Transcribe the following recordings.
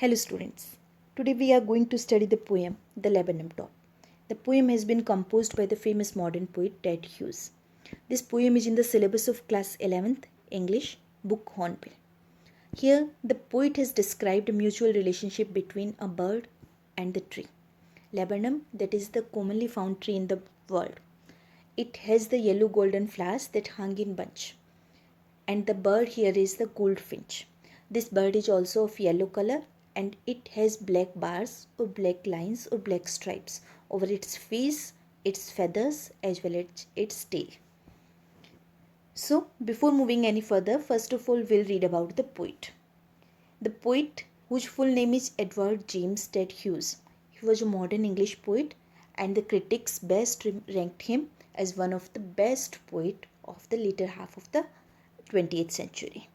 Hello students, today we are going to study the poem The Laburnum Top. The poem has been composed by the famous modern poet Ted Hughes. This poem is in the syllabus of class 11th English book Hornbill. Here the poet has described a mutual relationship between a bird and the tree. Laburnum, that is the commonly found tree in the world. It has the yellow golden flowers that hang in bunch. And the bird here is the goldfinch. This bird is also of yellow color and it has black bars or black lines or black stripes over its face, its feathers as well as its tail. So before moving any further, first of all we'll read about the poet. The poet, whose full name is Edward James Ted Hughes. He was a modern English poet and the critics best ranked him as one of the best poets of the later half of the 20th century.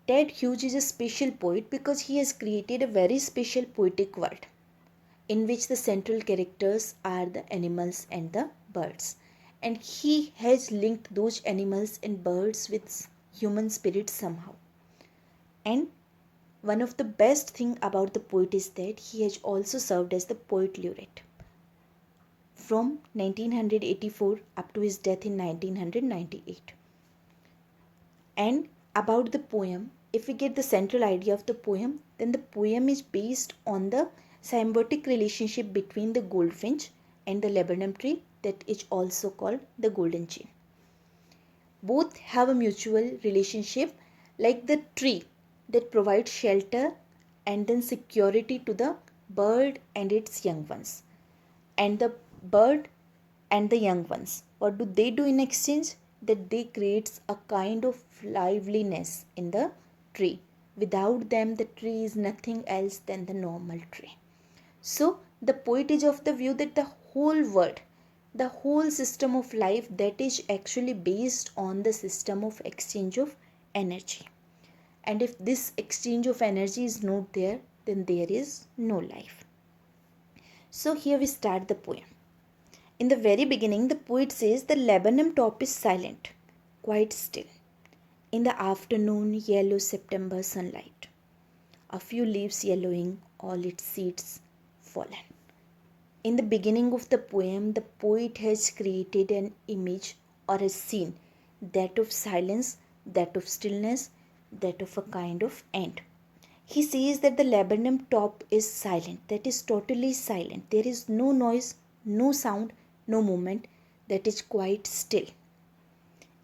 Ted Hughes is a special poet because he has created a very special poetic world in which the central characters are the animals and the birds. And he has linked those animals and birds with human spirit somehow. And one of the best thing about the poet is that he has also served as the poet laureate from 1984 up to his death in 1998. And about the poem, if we get the central idea of the poem, then the poem is based on the symbiotic relationship between the goldfinch and the laburnum tree that is also called the golden chain. Both have a mutual relationship like the tree that provides shelter and then security to the bird and its young ones. And the bird and the young ones, what do they do in exchange? That they creates a kind of liveliness in the tree. Without them, the tree is nothing else than the normal tree. So the poet is of the view that the whole world, the whole system of life, that is actually based on the system of exchange of energy. And if this exchange of energy is not there, then there is no life. So here we start the poem. In the very beginning, the poet says the laburnum top is silent, quite still. In the afternoon, yellow September sunlight. A few leaves yellowing, all its seeds fallen. In the beginning of the poem, the poet has created an image or a scene, that of silence, that of stillness, that of a kind of end. He says that the laburnum top is silent, that is totally silent. There is no noise, no sound, no movement, that is quite still.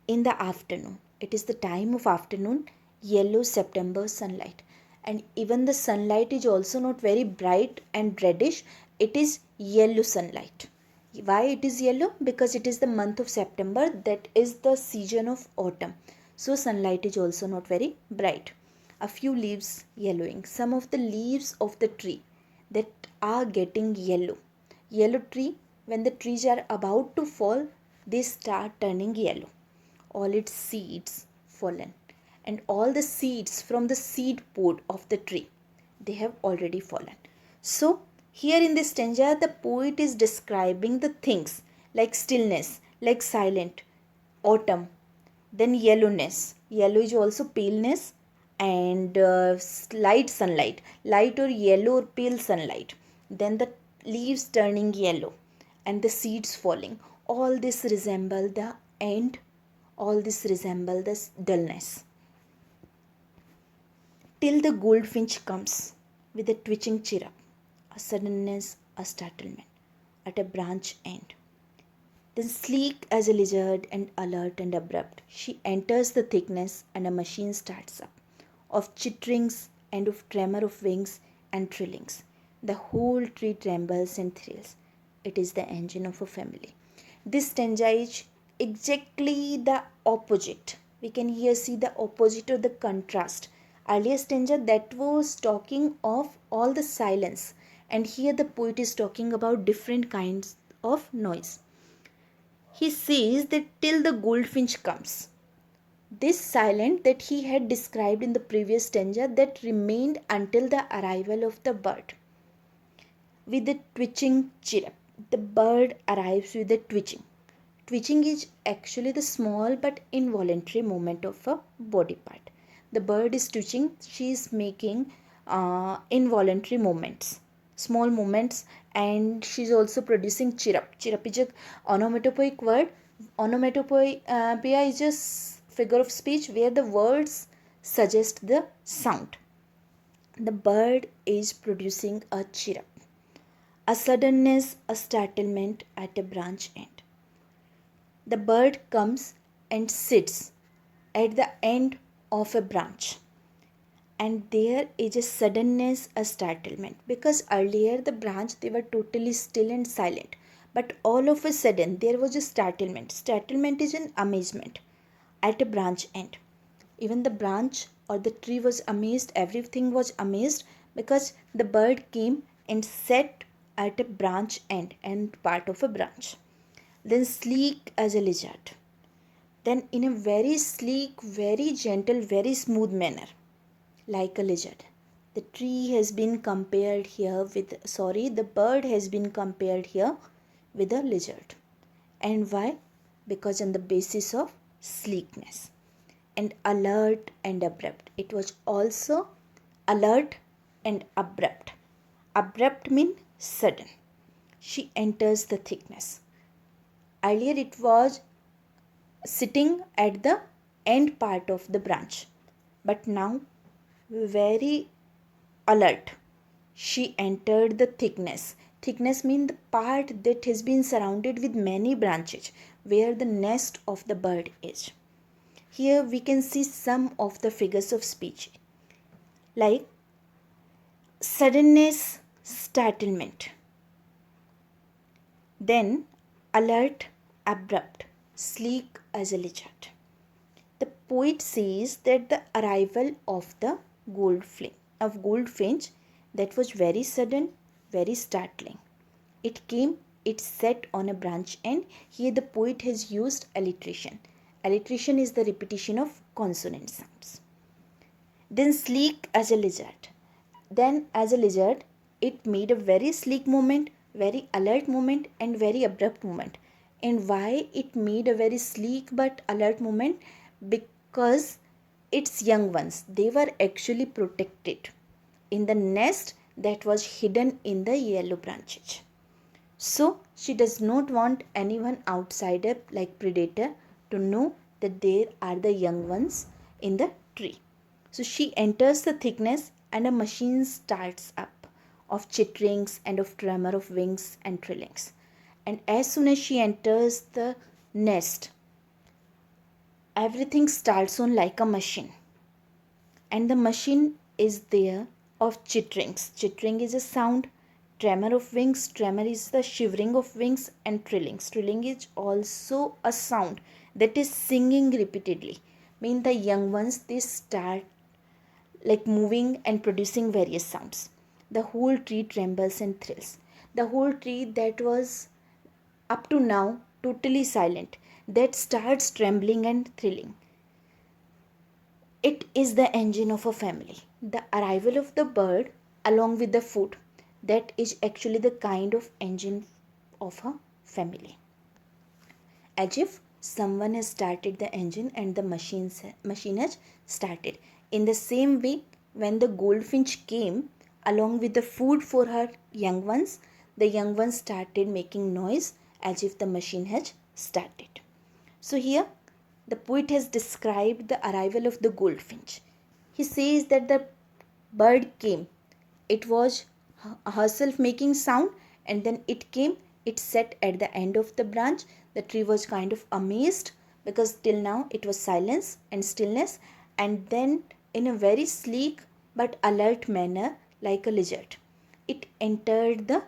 In the afternoon, it is the time of afternoon, yellow September sunlight. And even the sunlight is also not very bright and reddish, it is yellow sunlight. Why it is yellow? Because it is the month of September, that is the season of autumn. So sunlight is also not very bright. A few leaves yellowing. Some of the leaves of the tree that are getting yellow. Yellow tree, when the trees are about to fall, they start turning yellow. All its seeds fallen. And all the seeds from the seed pod of the tree, they have already fallen. So here in this stanza, the poet is describing the things like stillness, like silent, autumn, then yellowness. Yellow is also paleness and light sunlight, light or yellow or pale sunlight. Then the leaves turning yellow and the seeds falling. All this resemble the end, all this resemble the dullness. Till the goldfinch comes with a twitching chirrup, a suddenness, a startlement at a branch end. Then sleek as a lizard and alert and abrupt, she enters the thickness and a machine starts up, of chitterings and of tremor of wings and trillings. The whole tree trembles and thrills. It is the engine of a family. This stanza is exactly the opposite. We can here see the opposite or the contrast. Earlier stanza that was talking of all the silence, and here the poet is talking about different kinds of noise. He says that till the goldfinch comes. This silence that he had described in the previous stanza, that remained until the arrival of the bird. With the twitching chirrup, the bird arrives with the twitching. Twitching is actually the small but involuntary movement of a body part. The bird is twitching, she is making involuntary movements, small movements, and she's also producing chirrup. Chirrup is a onomatopoeic word. Onomatopoeia is a figure of speech where the words suggest the sound. The bird is producing a chirrup, a suddenness, a startlement at a branch end. The bird comes and sits at the end of a branch, and there is a suddenness, a startlement, because earlier the branch they were totally still and silent, but all of a sudden there was a startlement. Startlement is an amazement at a branch end. Even the branch or the tree was amazed, everything was amazed, because the bird came and sat at a branch end part of a branch. Then sleek as a lizard, then in a very sleek, very gentle, very smooth manner, like a lizard. The tree has been compared here with, the bird has been compared here with a lizard. And why? Because on the basis of sleekness. And alert and abrupt. It was also alert and abrupt. Abrupt means sudden. She enters the thickness. Earlier it was sitting at the end part of the branch, but now very alert. She entered the thickness. Thickness means the part that has been surrounded with many branches, where the nest of the bird is. Here we can see some of the figures of speech, like suddenness, startlement, then alert, abrupt, sleek as a lizard. The poet says that the arrival of the goldfinch that was very sudden, very startling. It came, it sat on a branch end. Here the poet has used alliteration. Alliteration is the repetition of consonant sounds. Then sleek as a lizard. Then as a lizard, it made a very sleek movement, very alert movement, and very abrupt movement. And why it made a very sleek but alert movement? Because its young ones, they were actually protected in the nest that was hidden in the yellow branches. So she does not want anyone outsider like predator to know that there are the young ones in the tree. So she enters the thickness, and a machine starts up of chitterings and of tremor of wings and trillings. And as soon as she enters the nest, everything starts on like a machine. And the machine is there of chitterings. Chittering is a sound. Tremor of wings. Tremor is the shivering of wings, and trillings. Trilling is also a sound that is singing repeatedly. Mean the young ones, they start like moving and producing various sounds. The whole tree trembles and thrills. The whole tree that was up to now totally silent, that starts trembling and thrilling. It is the engine of a family. The arrival of the bird along with the food, that is actually the kind of engine of a family. As if someone has started the engine and the machine has started. In the same way, when the goldfinch came along with the food for her young ones, the young ones started making noise as if the machine has started. So here the poet has described the arrival of the goldfinch. He says that the bird came. It was herself making sound, and then it came, it sat at the end of the branch. The tree was kind of amazed because till now it was silence and stillness, and then in a very sleek but alert manner, like a lizard, it entered the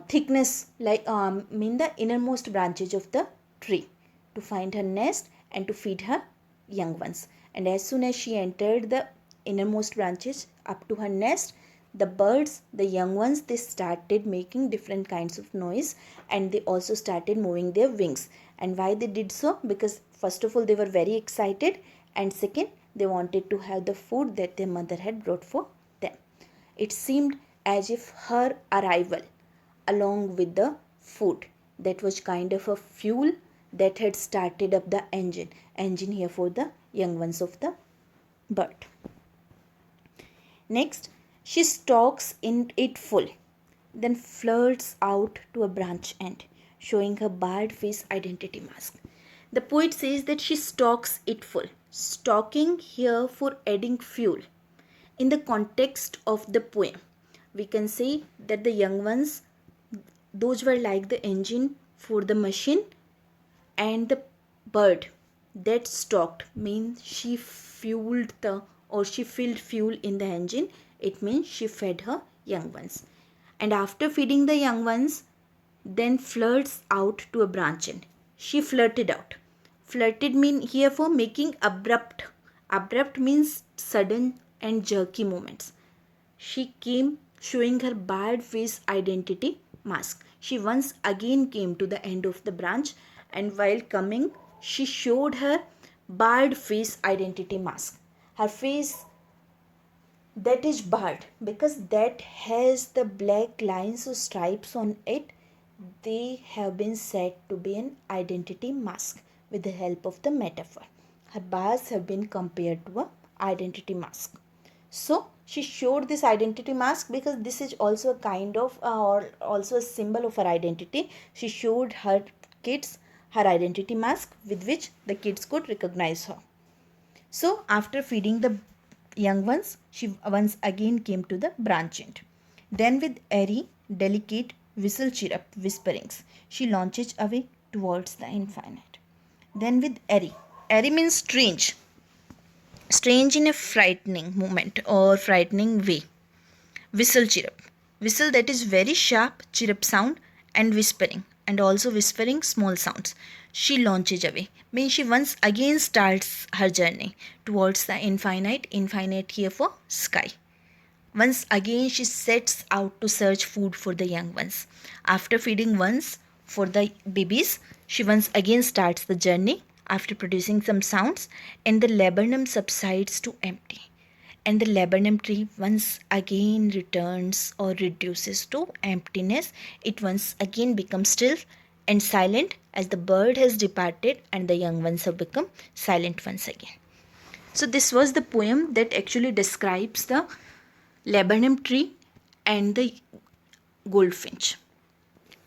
thickness, like mean the innermost branches of the tree to find her nest and to feed her young ones. And as soon as she entered the innermost branches up to her nest, the birds, the young ones, they started making different kinds of noise, and they also started moving their wings. And why they did so? Because first of all they were very excited, and second they wanted to have the food that their mother had brought for them. It seemed as if her arrival along with the food, that was kind of a fuel that had started up the engine here for the young ones of the bird. Next, she stalks in it full, then flirts out to a branch end, showing her barred face identity mask. The poet says that she stalks it full. Stalking here for adding fuel. In the context of the poem, we can say that the young ones, those were like the engine for the machine, and the bird that stalked means she fueled the or she filled fuel in the engine. It means she fed her young ones. And after feeding the young ones, then flirts out to a branch end. She flirted out. Flirted mean here for making abrupt. Abrupt means sudden and jerky movements. She came showing her barred face identity mask. She once again came to the end of the branch, and while coming, she showed her barred face identity mask. Her face that is barred because that has the black lines or stripes on it. They have been said to be an identity mask with the help of the metaphor. Her bars have been compared to an identity mask. So she showed this identity mask because this is also a kind of or also a symbol of her identity. She showed her kids her identity mask with which the kids could recognize her. So after feeding the young ones, she once again came to the branch end. Then with airy, delicate whistle chirrup whisperings, she launches away towards the infinite. Then with airy. Airy means strange. Strange in a frightening moment or frightening way. Whistle chirrup. Whistle that is very sharp chirrup sound and whispering, and also whispering small sounds. She launches away. Means she once again starts her journey towards the infinite. Infinite here for sky. Once again she sets out to search food for the young ones. After feeding once for the babies, she once again starts the journey after producing some sounds, and the laburnum subsides to empty. And the laburnum tree once again returns or reduces to emptiness. It once again becomes still and silent as the bird has departed and the young ones have become silent once again. So this was the poem that actually describes the laburnum tree and the goldfinch.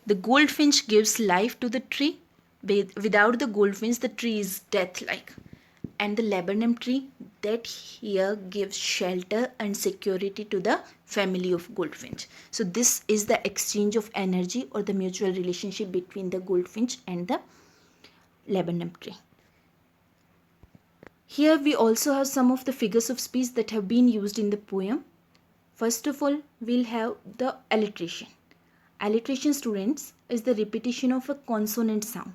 The goldfinch gives life to the tree. Without the goldfinch, the tree is death-like. And the laburnum tree that here gives shelter and security to the family of goldfinch. So this is the exchange of energy or the mutual relationship between the goldfinch and the laburnum tree. Here we also have some of the figures of speech that have been used in the poem. First of all, we'll have the alliteration. Alliteration, students, is the repetition of a consonant sound.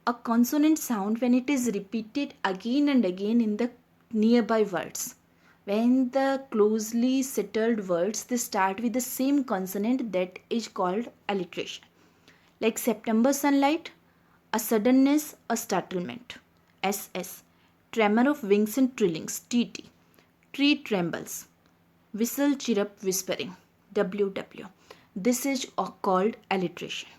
A consonant sound when it is repeated again and again in the nearby words. When the closely settled words, they start with the same consonant, that is called alliteration. Like September sunlight, a suddenness, a startlement, SS. Tremor of wings and trillings, TT. Tree trembles. Whistle chirrup whispering, WW. This is called alliteration.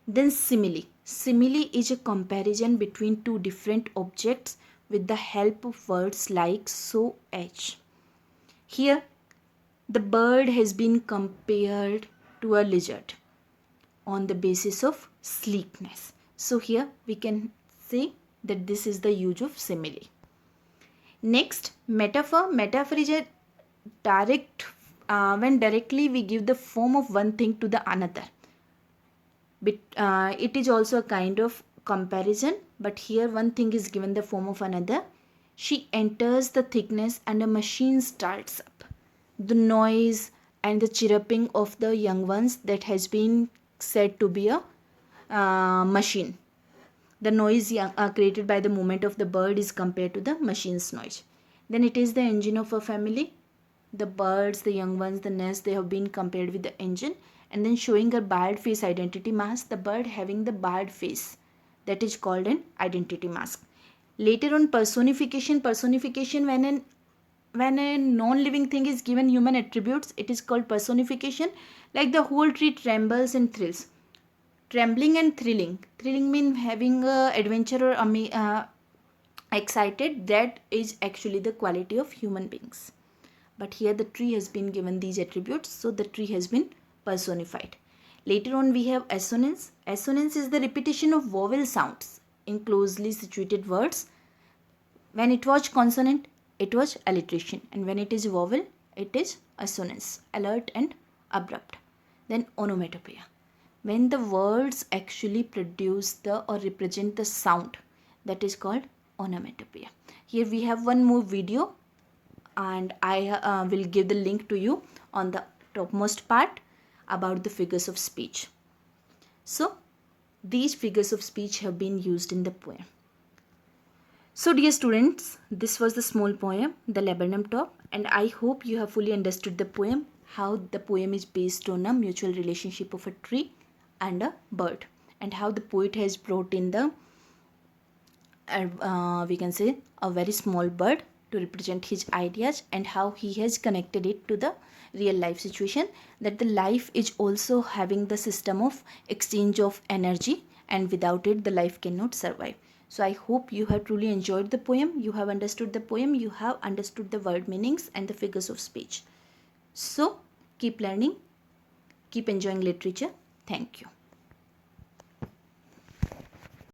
Then simile. Simile is a comparison between two different objects with the help of words like so, h. Here, the bird has been compared to a lizard on the basis of sleekness. So here we can say that this is the use of simile. Next, metaphor. Metaphor is a direct, when directly we give the form of one thing to the another. But it is also a kind of comparison, but here one thing is given the form of another. She enters the thickness and a machine starts up. The noise and the chirruping of the young ones that has been said to be a machine. The noise created by the movement of the bird is compared to the machine's noise. Then it is the engine of a family. The birds, the young ones, the nest, they have been compared with the engine. And then showing a barred face identity mask, the bird having the barred face, that is called an identity mask. Later on, personification. Personification, when a non-living thing is given human attributes, it is called personification. Like the whole tree trembles and thrills. Trembling and thrilling. Thrilling means having adventure or excited. That is actually the quality of human beings. but here the tree has been given these attributes, so the tree has been personified. Later on we have assonance. Assonance is the repetition of vowel sounds in closely situated words. When it was consonant, it was alliteration, and when it is vowel, it is assonance, alert and abrupt. Then onomatopoeia. When the words actually produce the or represent the sound, that is called onomatopoeia. Here we have one more video, and I will give the link to you on the topmost part about the figures of speech. So these figures of speech have been used in the poem. So dear students, this was the small poem, The Laburnum Top, and I hope you have fully understood the poem, how the poem is based on a mutual relationship of a tree and a bird, and how the poet has brought in the we can say a very small bird to represent his ideas, and how he has connected it to the real life situation, that the life is also having the system of exchange of energy, and without it the life cannot survive. So I hope you have truly enjoyed the poem, you have understood the poem, you have understood the word meanings and the figures of speech. So keep learning, keep enjoying literature. Thank you.